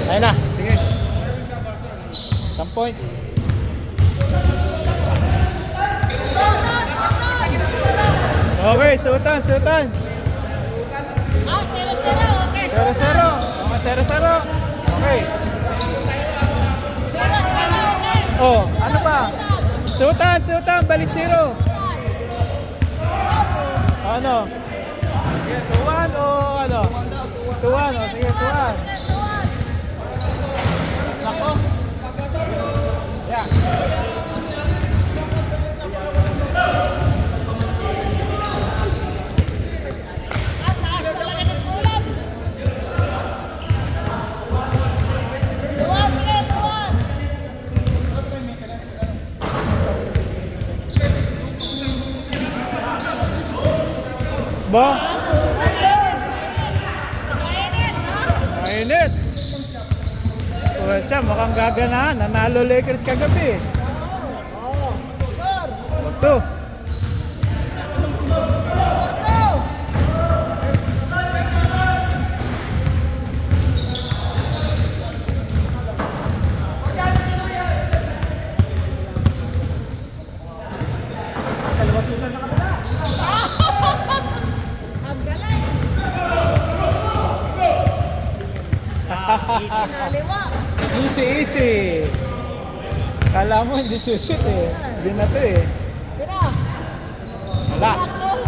Ayun na. Sige. 10 point. Okay, sutan. 0-0. Okay, 0-0. Okay, 0-0. Okay. 0-0. Okay. Oh, ano pa? Sutan. Balik 0. Ano? Sige, 2-1 o ano? 2-1 o sige, 2-1. Nako. Yeah. Taas talaga ng ulam. 2-1, sige, 2-1. Ba? Mainit, ha? Mainit. Pucha, mukhang gaganahan. Nanalo Lakers kagabi. Oo. Score. Ito. Ang galing. Sinaliwa. Easy. Kala mo hindi sushoot eh. Hindi na to eh. Tira. Wala. Ako.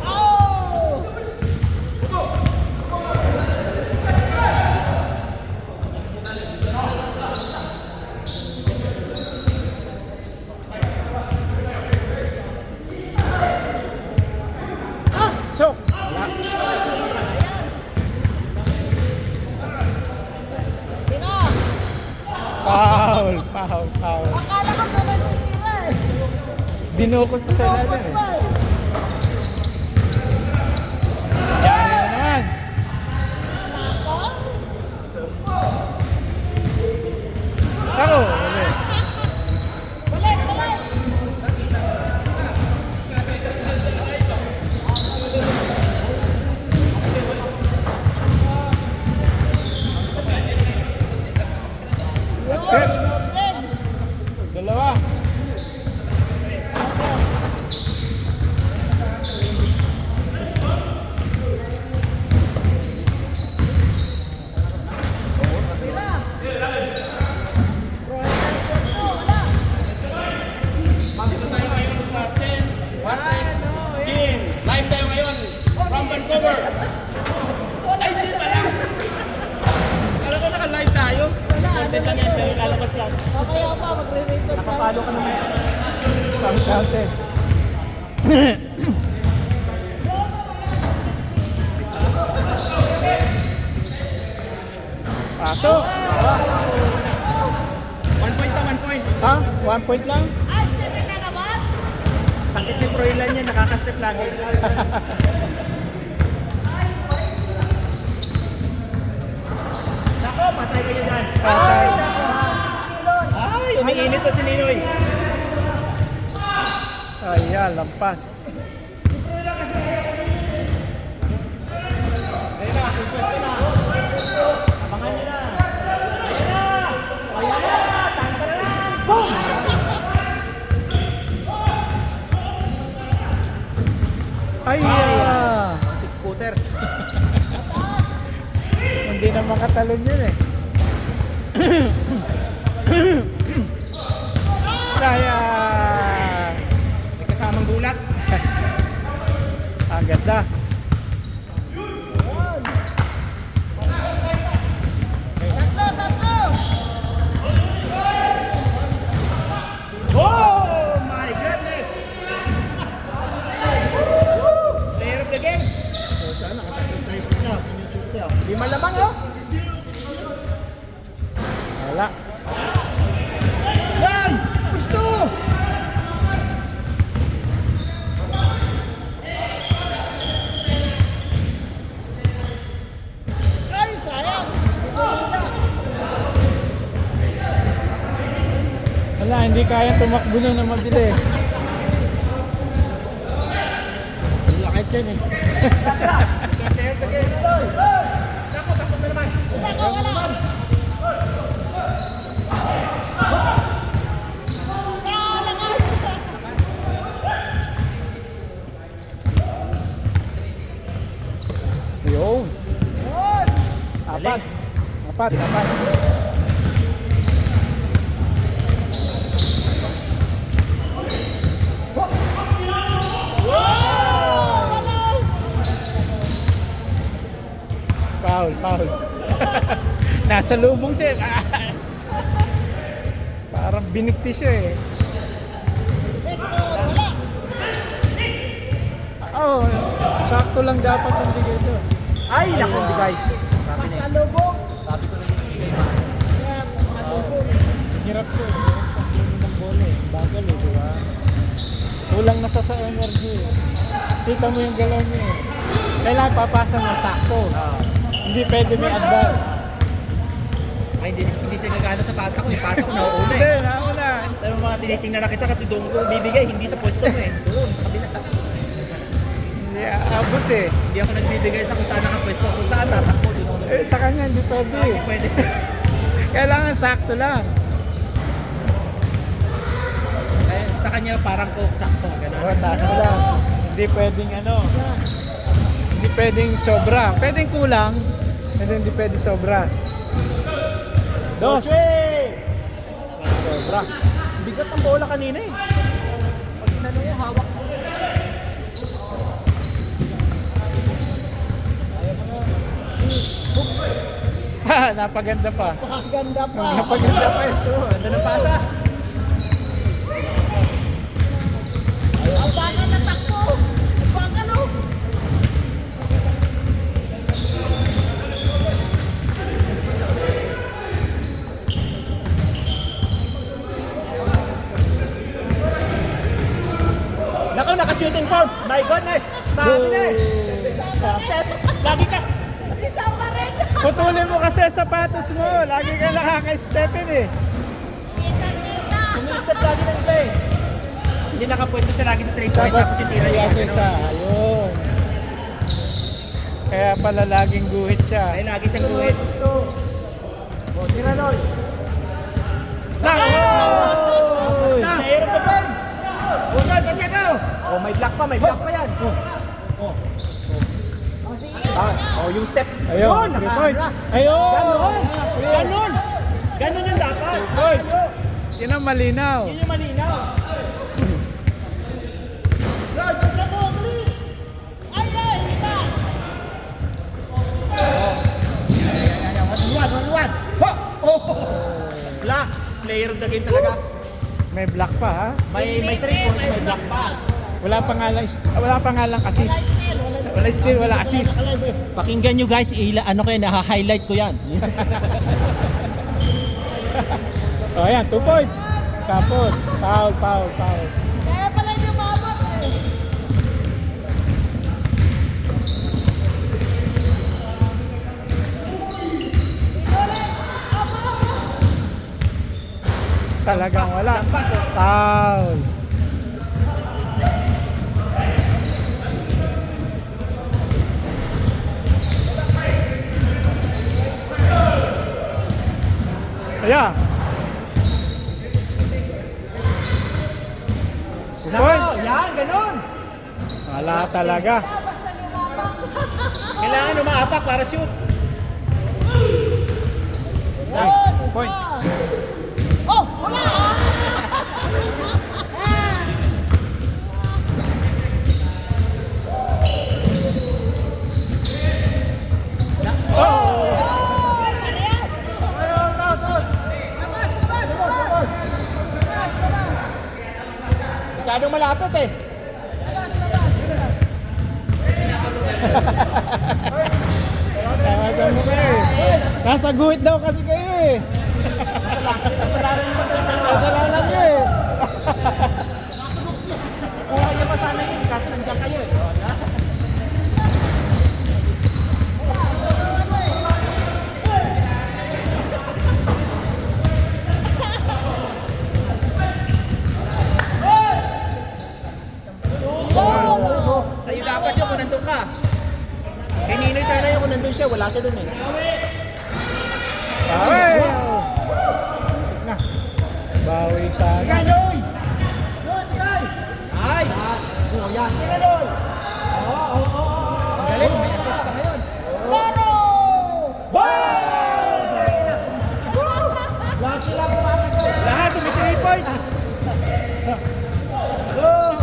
Oh! So, wala. Ayan. Tira. Foul. Akala ko tuloy yung tira eh. Dinukot pa sa Dinukot ilalim pa eh. eh. Yan na naman. Ako? Ako. Ulit. Balik. Basket. Dalawa. Dito tayo ngayon sa St. Patrick Game. Live tayo ngayon from Vancouver. Ay, di pala. Alam ko naka-live tayo. Content lang yan, pero lalabas yan. Kaya pa, magre-record ka. Napapalo ka naman. Kante. Pasok. 1 point na, 1 point. Ha? 1 point lang? Ah, stepin ka naman? Sakit ni Froilan yan, nakaka-step lagi. Nako, patay kayo dyan. Patay. Ay, umiinit na si Ninoy. Ayan, lampas. Ayun na, request na. Abangan nyo na. Ayan na, tangka na lang. Ayan. 6-footer. Hindi na makatalon yun eh. Kaya. May kasamang gulat. Ang ganda. Tatlo. Oh my goodness! Player of the game. So, saan nakatatlong triple siya? Lima lamang, oh. Wala. Yan! Gusto! Wala, hindi kaya tumakbo na mabilis. Lakit yan eh. Player of the game, Noy. Naku, takot na naman. Ikaw wala. Lakas. Yun. Apat. Apat. Foul. Nasa lubong siya. Parang binikti siya eh. Victor, wala. Oh, sakto lang dapat ang bigay doon. Ay, naku, bigay. Sabi na eh. Pasalubong. Sabi ko na yung bigay pa. Yeah, pasalubong. Hirap ko. Ng bola eh. Bagal eh, di ba? Kulang na sa energy eh. Kita mo yung galaw niya eh. Kailangan papasa mo sakto. Hindi pwede may advance. Ay, hindi siya gagana sa pasa ko. Yung pasa ko nauuna Hindi, eh. nauna. Alam mo mga tinitingnan na kita kasi doon ko bibigay, hindi sa pwesto mo eh. Doon, sa kabila. Hindi aabot eh. Hindi ako nagbibigay sa kung saan nakapwesto. Kung saan tatakbo, doon ako Eh, sa kanya hindi pwede Hindi eh. pwede. Kailangan sakto lang. Eh, sa kanya parang coke sakto. Ganun. O, sakto lang. Hindi pwedeng ano. Hindi pwedeng sobra. Pwedeng kulang. Pero hindi pwede sobra. Dos. Sobra. Bigat ng bola kanina eh. Pag inano mo, hawak mo. Ha, napaganda pa. Pakaganda pa. Napaganda pa ito. Ganda ng pasa. Ang baka na takbo. Ang baka no. Naku, naka-shooting form. My goodness. Sabi na eh. Lagi ka. Isa pa rin. Putulin mo kasi sapatos mo. Lagi ka nakaka-step in eh. Kita. Umi-step lagi ng isa eh. Hindi nakapwesto siya lagi sa 3 points. Tapos yung tira niya. Kasi isa. Ayun. Kaya pala laging guhit siya. Ay, lagi siyang guhit. O, tira Noy. Naku! Nahirap na ba? O, Noy, ganyan ka. O, may block pa yan. Yung step. Ayun, Yun, 3 points. nakaano na. Ayun! Ganon. Ganon yung dapat. 3 points. Yun ang malinaw. Yun yung malinaw. Ay, ay, isa. 1-1. Oh! Block. Player of the game talaga. May block pa ha. May 3 points, may block pa. Wala pa nga lang assist. Wala steal, wala assist. Pakinggan nyo guys, ano ko yan, naha-highlight ko yan. O ayan, 2 points. Tapos, foul. Kaya pala yung mabot eh. Talagang wala. Foul. Ayan. 2 Nako, points. yan, ganon. Wala talaga. Basta lumabak. Kailangan umaapak para shoot. Ay, Yun, point. isa. Oh, wala ah. Oh! Parehas. Labas. Masyadong malapit eh. Tawagan mo kayo eh. Nasa guhit daw kasi kayo eh. Kasalanan nyo eh. Kuha niya pa sana yun, kasi nandiyan kayo eh. ka. Kay Ninoy sana yung kung nandun siya, wala siya dun eh. Ay! Na. Bawi sana. Ninoy! Nice! Oh, yan. Ninoy! Oo. Ang galing, may assist pa ngayon. Pero! Wow! Lucky lang po ako. Lahat, may 3 points. Oh!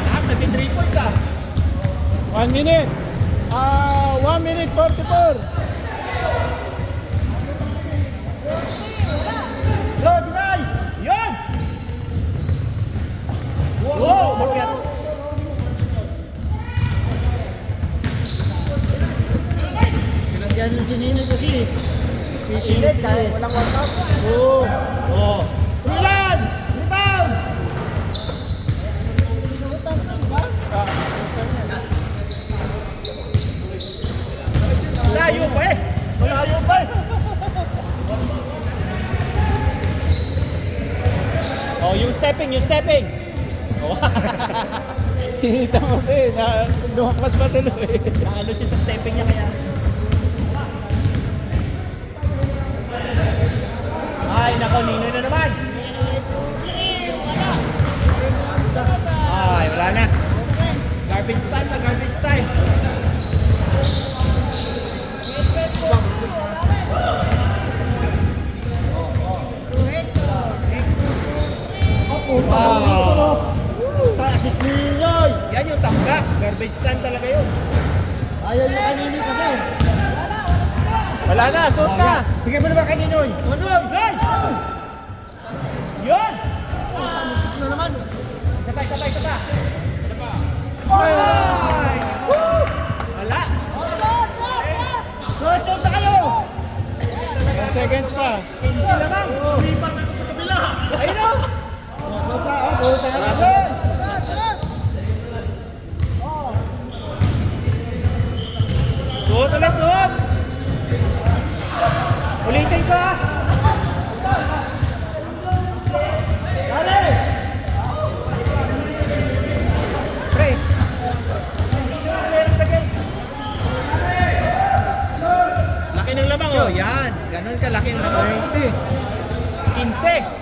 Lahat, naging 3 points ah. 1 minute. 1 minute 44. Go, Binay! Yan! Wow! Bakit? Pinagyan yung sinino kasi. Pipilit kahit walang workout. Oo. Oo. Ulan! Rebound! Malayo pa eh! Malayo pa eh! Oh, yung stepping! Oh. Kinita mo din. Lumakpas pa tuloy. Nakalo siya sa stepping niya kaya. Ay, nako, Ninoy na naman. Ay, wala na. Garbage time. Wow. Assist ni Ninoy. Yan yung tanggap. Garbage time talaga yun. Ayaw yung kanino kasi. Wala na, suot na. Bigyan mo naman kay Ninoy. Ninoy! Hey! Yun! Na naman. Sabay. Ay! Woo! Wala. Shot na kayo! 10 seconds pa. Easy naman. Lipat ako sa kabila. Ayun o. Shot na. Suot ulit, suot! Ulitin ko ah! Dali! Pre! Laki ng lamang oh, yan! Ganon ka laki ng lamang. 20. 15!